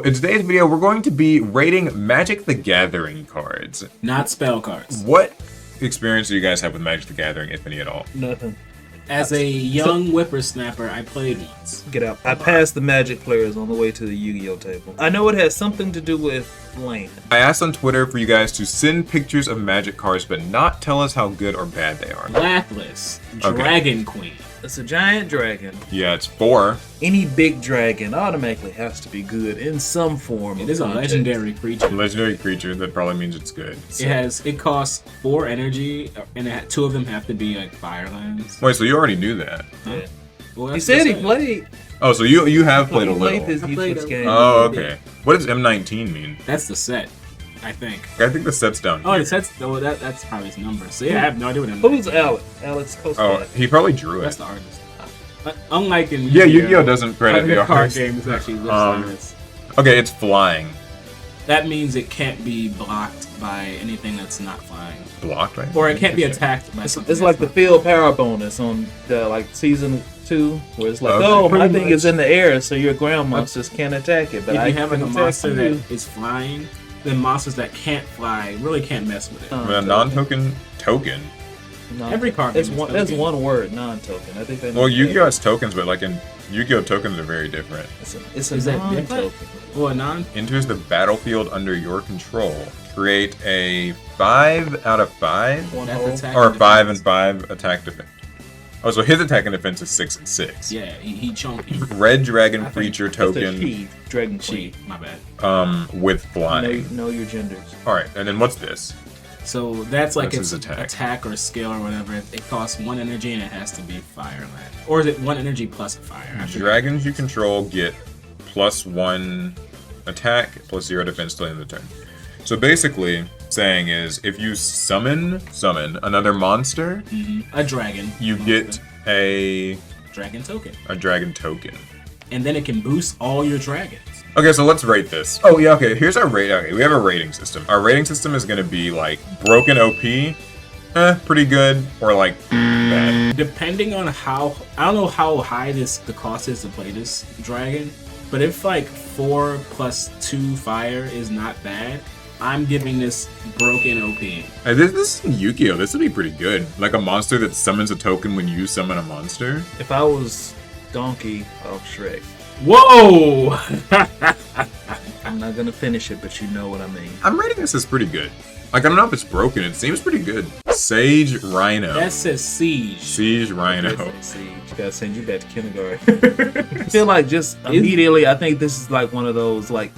in today's video, we're going to be rating Magic the Gathering cards. Not spell cards. What experience do you guys have with Magic the Gathering, if any at all? Nothing. As a young whippersnapper, I played once. Get out. I passed the Magic players on the way to the Yu-Gi-Oh table. I know it has something to do with land. I asked on Twitter for you guys to send pictures of Magic cards, but not tell us how good or bad they are. Lathliss, Dragon Queen. It's a giant dragon. Yeah, it's 4. Any big dragon automatically has to be good in some form. It is a legendary creature. Legendary creature, that probably means it's good. It costs 4 energy, and 2 of them have to be like fire lands. Wait, so you already knew that? Yeah. Well, He said he played. Oh, so you have played a little. This I played YouTube a- game. Oh, okay. What does M19 mean? That's the set, I think. I think the set's down Oh, here. the set's that's probably his number. So yeah, I have no idea what I'm. Who's Alex? Alex Costa. Oh, he probably drew That's it. the artist. Unlike in Yeah, Yu-Gi-Oh doesn't credit the card artist. games actually lists artists. Okay, it's flying. That means it can't be blocked by anything that's not flying, Blocked, right? or it can't be attacked by something. It's like the field power bonus on the season 2, where it's like, Okay. oh, my Pretty thing much. is in the air, so your ground monsters can't attack it. But If I you have like a can monster attack you. that is flying, then monsters that can't fly really can't mess with it. With a non-token token. Every card That's game is one. That's token. one word, non-token. I think that. Well, Yu-Gi-Oh has tokens, but like in Yu-Gi-Oh tokens are very different. It's a Is that non-token. Well, a non. Enters the battlefield under your control. Create a 5 out of 5, One That's hole. attack. or and 5 and defense. 5 attack defense. Oh, so his attack and defense is 6 and 6. Yeah, he chunky. Red dragon I think creature That's the token, she, Dragon Queen. My bad. with flying. Know your genders. All right, and then what's this? So that's like That's its his attack. or skill or whatever. It costs 1 energy and it has to be fire land. Or is it 1 energy plus fire? I forget. Dragons you control get +1 attack, +0 defense till the end of the turn. So basically, saying is if you summon another monster, A dragon. you get a dragon token. dragon token. And then it can boost all your dragons. Okay, so let's rate this. Oh yeah, okay. Here's our rate. Okay, we have a rating system. Our rating system is gonna be like broken OP, pretty good, or like bad. Depending on how, I don't know how high the cost is to play this dragon, but if like 4 plus 2 fire is not bad, I'm giving this broken OP. Hey, this is Yugioh. This would be pretty good. Like a monster that summons a token when you summon a monster. If I was Donkey of Shrek, Whoa! I'm not gonna finish it, but you know what I mean. I'm rating this as pretty good. Like, I don't know if it's broken. It seems pretty good. Sage Rhino. That says siege. Siege Rhino. See, gotta send you back to kindergarten. I feel like just immediately, I think this is like one of those like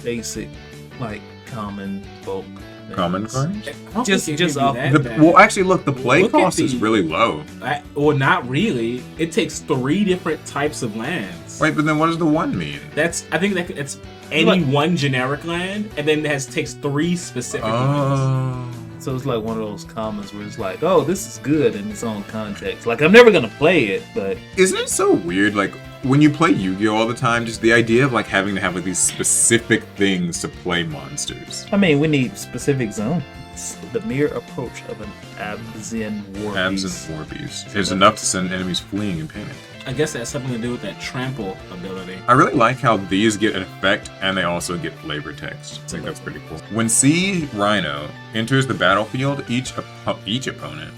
basic, like common folk. things. Common cards? Just off Well, actually, look, the play Look at cost is the- really low. Well, not really. It takes 3 different types of lands. Wait, but then what does the 1 mean? I think it's any Like- one generic land, and then takes 3 specific ones. Oh. So it's like one of those commons where it's like, oh, this is good in its own context. Like I'm never gonna play it, but Isn't it so weird? Like, when you play Yu-Gi-Oh all the time, just the idea of like having to have like these specific things to play monsters. I mean, we need specific zones. The mere approach of an Abzin war Abs beast. and 4 beasts is enough to send enemies fleeing in panic. I guess that has something to do with that trample ability. I really like how these get an effect and they also get flavor text. I think that's pretty cool. When Siege Rhino enters the battlefield, each opponent.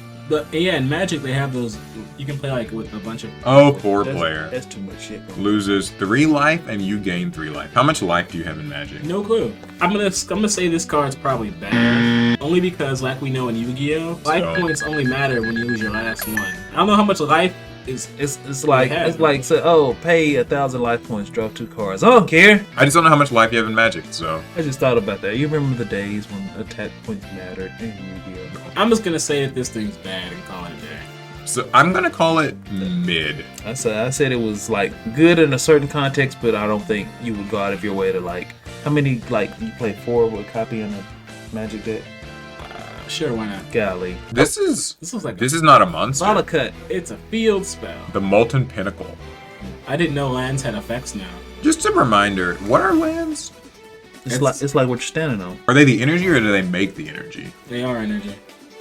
In Magic they have those. You can play like with a bunch of. Oh, 4-player. That's too much shit. Loses 3 life and you gain 3 life. How much life do you have in Magic? No clue. I'm gonna say this card's probably bad, only because like we know in Yu-Gi-Oh, life points only matter when you lose your last one. I don't know how much life is. It's like say, oh, pay 1,000 life points, draw 2 cards. I don't care. I just don't know how much life you have in Magic, so. I just thought about that. You remember the days when attack points mattered in Yu-Gi-Oh? I'm just gonna say that this thing's bad and call it a day. So I'm gonna call it mid. I said it was like good in a certain context, but I don't think you would go out of your way to like. How many like you play 4 with a copy in a Magic deck? Sure, why not? Golly, This is not a monster. Solid cut. It's a field spell. The Molten Pinnacle. I didn't know lands had effects now. Just a reminder, what are lands? It's like what you're standing on. Are they the energy or do they make the energy? They are energy.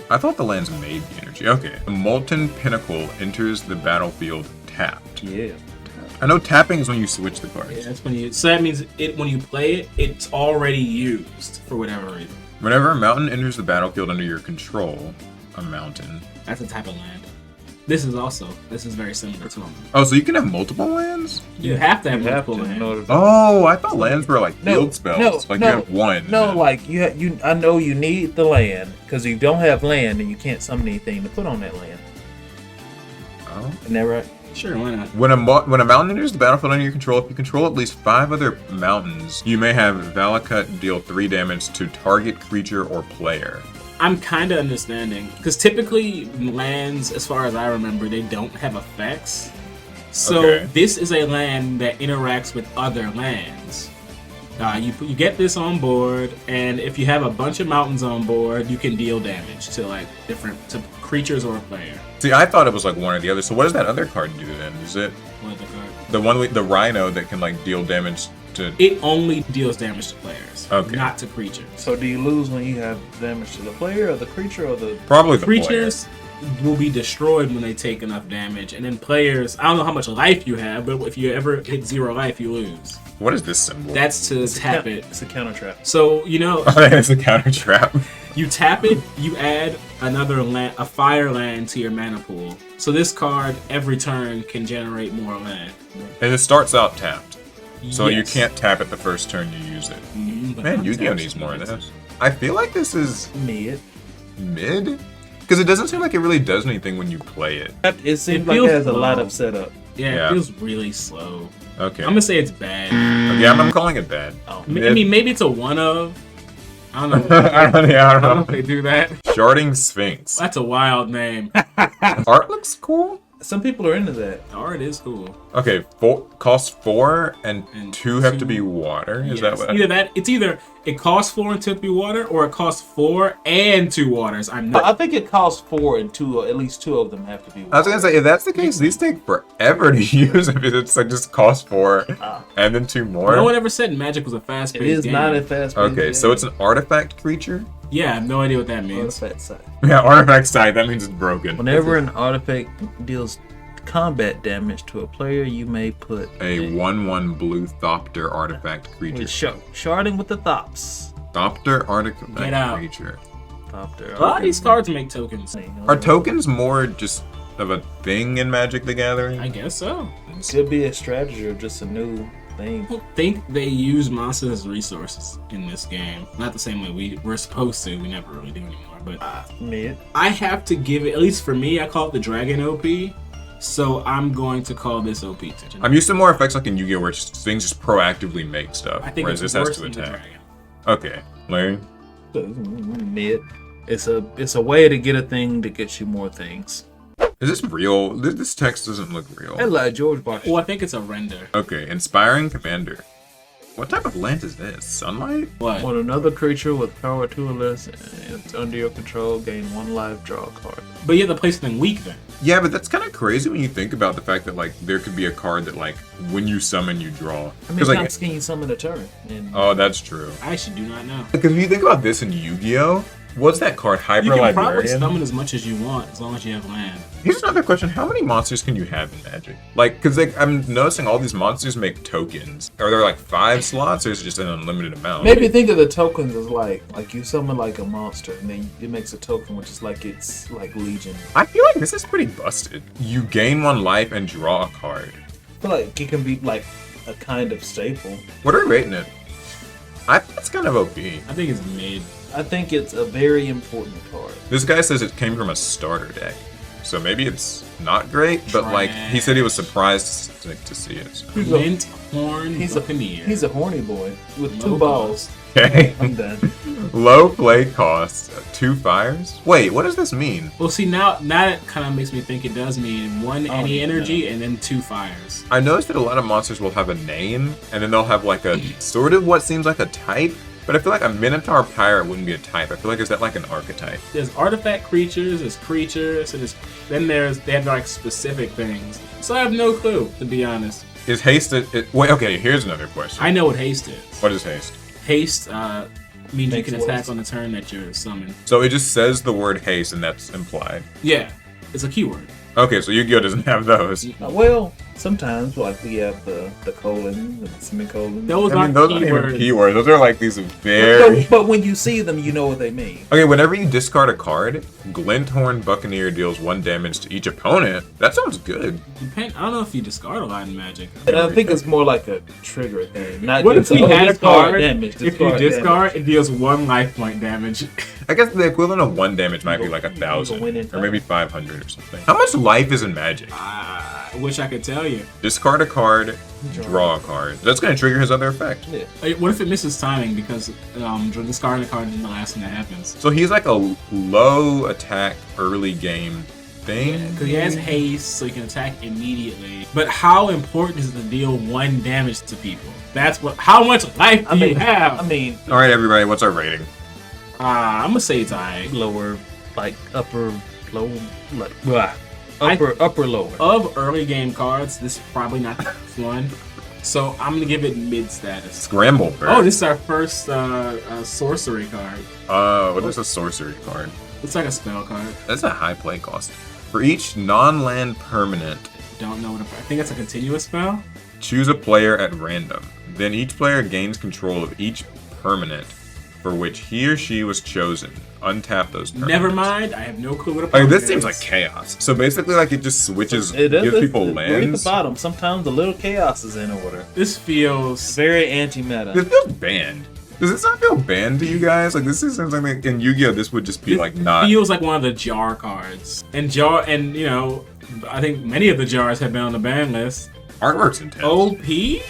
I thought the lands made the energy. Okay. The Molten Pinnacle enters the battlefield tapped. Yeah. I know tapping is when you switch the cards. Yeah, that's when you. So that means when you play it, it's already used for whatever reason. Whenever a mountain enters the battlefield under your control, a mountain. That's a type of land. This is very similar to them. Oh, so you can have multiple lands? You have to have You have multiple to in lands. order to- Oh, I thought lands were like No, field spells. no, like no, you have one. No, like you. I know you need the land because you don't have land and you can't summon anything to put on that land. Oh. Isn't that right? Sure, why not? When a mountain enters the battlefield under your control, if you control at least 5 other mountains, you may have Valakut deal 3 damage to target creature or player. I'm kind of understanding because typically lands, as far as I remember, they don't have effects. So Okay. this is a land that interacts with other lands. You get this on board, and if you have a bunch of mountains on board, you can deal damage to to creatures or a player. See, I thought it was like one or the other. So what does that other card do then? Is it What the card? the one with the Rhino that can like deal damage to? It only deals damage to players, Okay. not to creatures. So do you lose when you have damage to the player or the creature or the? Probably the Creatures will be destroyed when they take enough damage, and then players, I don't know how much life you have, but if you ever hit 0 life, you lose. Player. What is this symbol? That's to tap it. It's a counter trap. So It's a counter trap. you tap it, you add another land, a fire land to your mana pool. So this card every turn can generate more land. And it starts out tapped. So you Yes. can't tap it the first turn you use it. But Man, not Yugioh taps. needs more of this. I feel like this is Mid. mid? Because it doesn't seem like it really does anything when you play it. It seems It like feels it has a lot low. of setup. Yeah, Yeah. it feels really slow. Okay. I'm gonna say it's bad. Okay, I'm calling it bad. Oh. I mean, maybe it's a one of. I don't know. I don't know. know if they do that. Sharding Sphinx. That's a wild name. Art looks cool. Some people are into that. The art is cool. Okay, cost 4 and And 2 have to 2. be water. Is Yes, that what? either that? It's either it costs 4 and 2 to be water, or it costs 4 and 2 waters. I'm not. I think it costs 4 and 2, or at least 2 of them have to be. I was gonna say, if that's the case, these take forever to use if it's like just cost 4 and then 2 more. No one ever said Magic was a fast It paced is game. not a fast. Okay, so it's an artifact creature? Yeah, I have no idea what that means. artifact side. Yeah, artifact side, that means it's broken. Whenever an artifact deals combat damage to a player, you may put A 1/1 blue Thopter artifact creature. with sharding with the Thops. Thopter artifact Get out. creature. Thopter. A lot of these cards make tokens. Are tokens more just of a thing in Magic the Gathering? I guess so. Could be a strategy or just a new thing. I don't think they use monsters as resources in this game. Not the same way we're supposed to. We never really do anymore. But Mid. I have to give it, at least for me, I call it the Dragon OP. So I'm going to call this OP too. I'm used to more effects like in Yu-Gi-Oh! Where things just proactively make stuff, I think whereas it's this has worse to than the attack. Dragon. Okay, Larry? Mid. It's a way to get a thing that gets you more things. Is this real? This text doesn't look real. I like George Washington. Well, I think it's a render. Okay, Inspiring Commander. What type of land is this? Sunlight? What? When another creature with power 2 or less and it's under your control, gain 1 life, draw a card. But you have to play something weak then. Yeah, but that's kind of crazy when you think about the fact that like there could be a card that like when you summon you draw. I mean, Because like, times can you summon a turn? And oh, that's true. I actually do not know. Because if you think about this in Yu-Gi-Oh, what's that card? Hyper You can probably Librarian. summon as much as you want as long as you have land. Here's another question: how many monsters can you have in Magic? Like, because like, I'm noticing all these monsters make tokens. Are there like 5 slots, or is it just an unlimited amount? maybe think of the tokens as like you summon like a monster and then it makes a token, which is like it's like Legion. I feel like this is pretty busted. You gain 1 life and draw a card. I feel like it can be like a kind of staple. What are we rating it? I think it's kind of OP. I think it's mid. I think it's a very important card. This guy says it came from a starter deck. So maybe it's not great, but like he said he was surprised to see it. So. He's a- Mint Horn He's a Buccaneer. he's a horny boy with Low 2 balls. Okay. I'm done. Low play cost, 2 fires. Wait, what does this mean? Well, see, now it kind of makes me think it does mean 1 any yeah. energy and then 2 fires. I noticed that a lot of monsters will have a name, and then they'll have like a sort of what seems like a type. But I feel like a Minotaur Pirate wouldn't be a type. I feel like is that like an archetype? There's artifact creatures, there's creatures, and then they have like specific things. So I have no clue, to be honest. Is haste? Wait, okay. Here's another question. I know what haste is. What is haste? Haste means Makes you can attack words. on the turn that you're summoned. So it just says the word haste, and that's implied. Yeah, it's a keyword. Okay, so Yu-Gi-Oh doesn't have those. Well, Sometimes, like we have the colon, the semicolon. Those I mean, aren't those aren't even keywords. keywords. Those are like these very. But when you see them, you know what they mean. Okay, whenever you discard a card, Glinthorn Buccaneer deals 1 damage to each opponent. That sounds good. I don't know if you discard a lot in Magic. And I think it's more like a trigger thing. Not What if just, we had a discard card? damage, If you damage. discard, it deals 1 life point damage. I guess the equivalent of 1 damage might be like 1,000 win in or maybe 500 or something. How much life is in Magic? I wish I could tell you. Discard a card, draw a card. That's gonna trigger his other effect. Yeah. What if it misses timing because discarding a card isn't the last thing that happens? So he's like a low attack early game thing. Because he has haste, so he can attack immediately. But how important is it to deal 1 damage to people? That's what. How much life do you have? I mean, All right, everybody, what's our rating? I'm gonna say it's alright. lower, like upper, low, like upper, lower. Of early game cards, this is probably not the first one. So I'm gonna give it mid status. Scramble first. Oh, this is our first sorcery card. What is a sorcery card? It's like a spell card. That's a high play cost. For each non-land permanent, Don't know what I think it's a continuous spell. choose a player at random. Then each player gains control of each permanent for which he or she was chosen. Untap those permanents. Never mind. I have no clue what a Like, permanent this seems is. like chaos. So basically, like, it just switches, It gives people Look at the lands. bottom. Sometimes the little chaos is in order. This feels. Very anti-meta. This feels banned. Does this not feel banned to you guys? Like, this is something like in Yu-Gi-Oh! This would just be It like not. feels like one of the jar cards. And you know, I think many of the jars have been on the ban list. Artwork's intense. OP?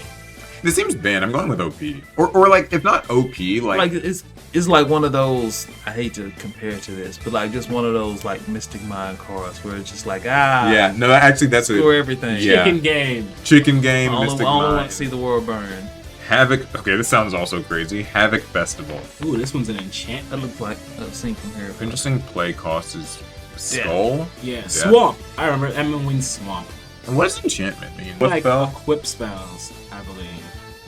This seems banned. I'm going with OP. Or like, if not OP, Like it's like one of those. I hate to compare to this, but like just one of those like Mystic Mind cards where it's just like yeah, no, actually, that's score it. everything. Yeah. Chicken game. Chicken Game, I Mystic only want Mind, to see the world burn. Havoc. Okay, this sounds also crazy. Havoc Festival. Ooh, this one's an enchant. That looks like a scene from Harry Potter. Interesting play cost is Skull. Yeah, Swamp. I remember Emma Swamp. And what does enchantment mean? What Like spell? equip spells, I believe.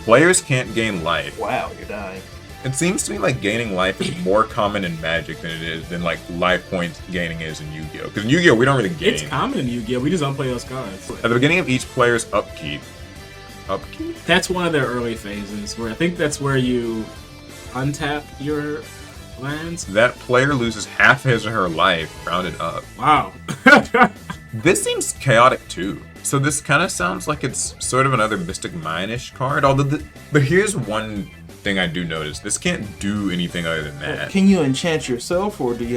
Players can't gain life. Wow, you're dying. It seems to me like gaining life is more common in Magic than like life points gaining is in Yu-Gi-Oh! Because in Yu-Gi-Oh! We don't really gain. It's common in Yu-Gi-Oh! We just don't play those cards. At the beginning of each player's upkeep. That's one of their early phases, where I think that's where you untap your lands. That player loses half his or her life, rounded up. Wow. This seems chaotic too. So this kind of sounds like it's sort of another Mystic Mine-ish card. But here's one thing I do notice. This can't do anything other than that. Can you enchant yourself, or can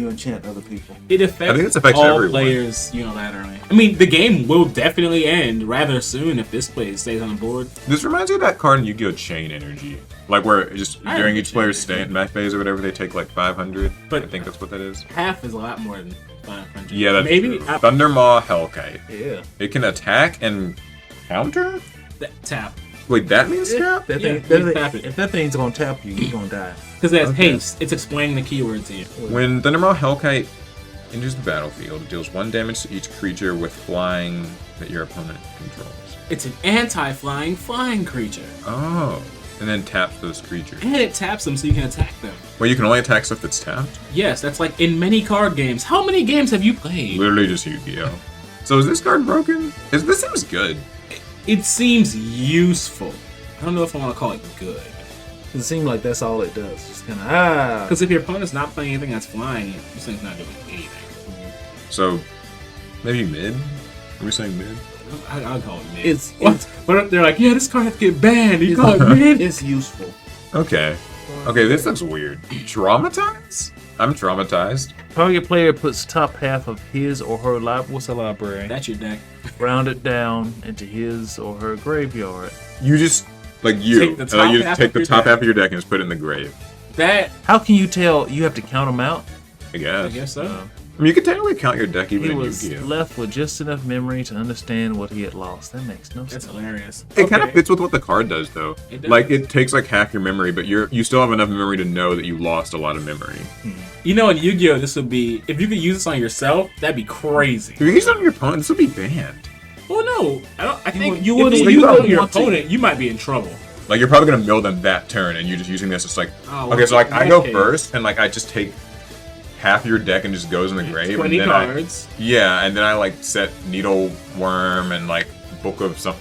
you enchant other people? It affects, I think this affects all everyone. players unilaterally. I mean, the game will definitely end rather soon if this play stays on the board. This reminds me of that card in Yu-Gi-Oh! Chain Energy. Like where just I during remember each player's Chain Energy. stand match phase or whatever, they take like 500. But- I think that's what that is. Half is a lot more than 500. Yeah, that's maybe true. Thundermaw Hellkite. Yeah. It can attack and counter? tap Wait, that means tap? That Yeah, thing, you tap it. if that thing's gonna tap you, you're gonna die. because it has Okay. haste. It's explaining the keyword to you. When Thundermaw Hellkite enters the battlefield, it deals 1 damage to each creature with flying that your opponent controls. It's an anti-flying flying creature, Oh. And then taps those creatures. and it taps them so you can attack them. Well, you can only attack stuff that's tapped? Yes, that's like in many card games. How many games have you played? Literally just Yu-Gi-Oh! So is this card broken? This seems good. It seems useful. I don't know if I want to call it good. It seems like that's all it does. Just kind of Because if your opponent's not playing anything that's flying, this thing's not doing anything. So, maybe mid? Are we saying mid? I'll call it mid. It's But they're like, yeah, this card has to get banned. You call it mid? it's useful. Okay. Okay, this looks weird. Traumatized? I'm traumatized. Target player puts top half of his or her what's a library? That's your deck. Round it down into his or her graveyard. You just, like you, Take the top you half take of the your top deck. half of your deck and just put it in the grave. That, How can you tell? You have to count them out. I guess. I guess so. I mean, you could technically count your deck even He in was Yu-Gi-Oh! left with just enough memory to understand what he had lost. That makes no That's sense. hilarious. It kind of Okay. fits with what the card does, though. It does. Like, it takes like half your memory, but you still have enough memory to know that you lost a lot of memory. You know, in Yu-Gi-Oh, this would be, if you could use this on yourself, that'd be crazy. If you use it on your opponent, this would be banned. Well, no, I think you if wouldn't- you you use it on wouldn't your want to. opponent, you might be in trouble. Like, you're probably gonna mill them that turn, and you're just using this as like, Oh, okay, so like in I that go case- first, and like I just take half your deck and just goes in the grave, 20 and then cards. and then I like set Needle Worm and like book of some,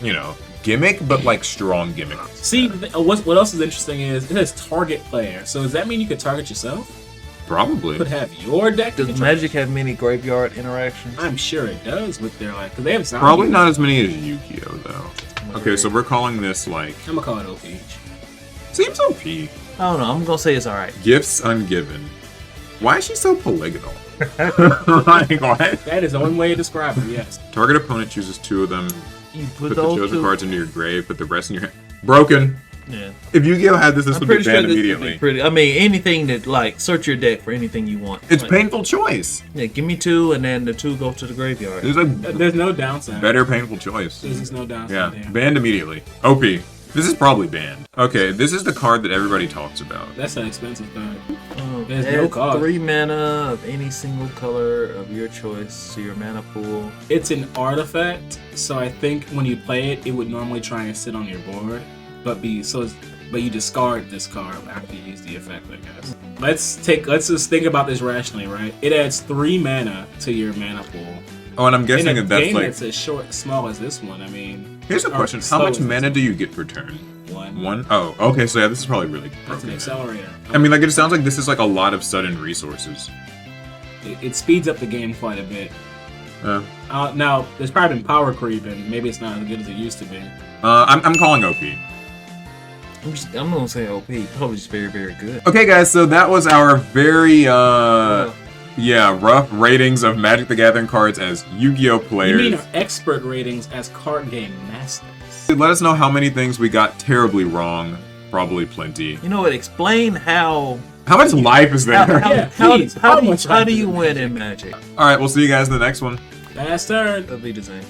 gimmick, but like strong gimmick. See, what else is interesting is it says target player. So does that mean you could target yourself? Probably. Could have your deck. Does Magic have many graveyard interactions? I'm sure it does with their because they have probably not as many as Yugioh though. Okay, so we're calling this like. I'm gonna call it OP. Seems OP. I don't know. I'm gonna say it's all right. Gifts ungiven. Why is she so polygonal? Like, what? That is the one way to describe it. Yes. Target opponent chooses 2 of them. You Put the those chosen two. cards into your grave. Put the rest in your hand. Broken. Yeah. If Yu-Gi-Oh had this I'm would be pretty sure banned this would immediately. be pretty. I mean, anything that like search your deck for anything you want. It's like, painful choice. Yeah, give me 2, and then the 2 go to the graveyard. There's no downside. Better painful choice. There's no downside. Yeah, There. banned immediately. OP. This is probably banned. Okay, this is the card that everybody talks about. That's an expensive card. There's Add no cost. 3 mana of any single color of your choice to your mana pool. It's an artifact, so I think when you play it, it would normally try and sit on your board, but you discard this card after you use the effect, I guess. Let's just think about this rationally, right? It adds 3 mana to your mana pool. Oh, and I'm guessing In a that that's game like. that's as small as this one, I mean. Here's a or question: How slow much as this mana do you get per turn? one. 1? Oh, okay. So yeah, this is probably really. That's an broken. accelerator. I mean, like it sounds like this is like a lot of sudden resources. It speeds up the game quite a bit. Now, there's probably been power creep, and maybe it's not as good as it used to be. I'm calling OP. I'm gonna say OP. Probably just very, very good. Okay, guys. So that was our very rough ratings of Magic the Gathering cards as Yu-Gi-Oh players. You mean our expert ratings as card game masters? Let us know how many things we got terribly wrong. Probably plenty. You know what? Explain how How much life is there? Please, how much how life do is you in win in Magic? All right, we'll see you guys in the next one. Last turn. That'll be the same.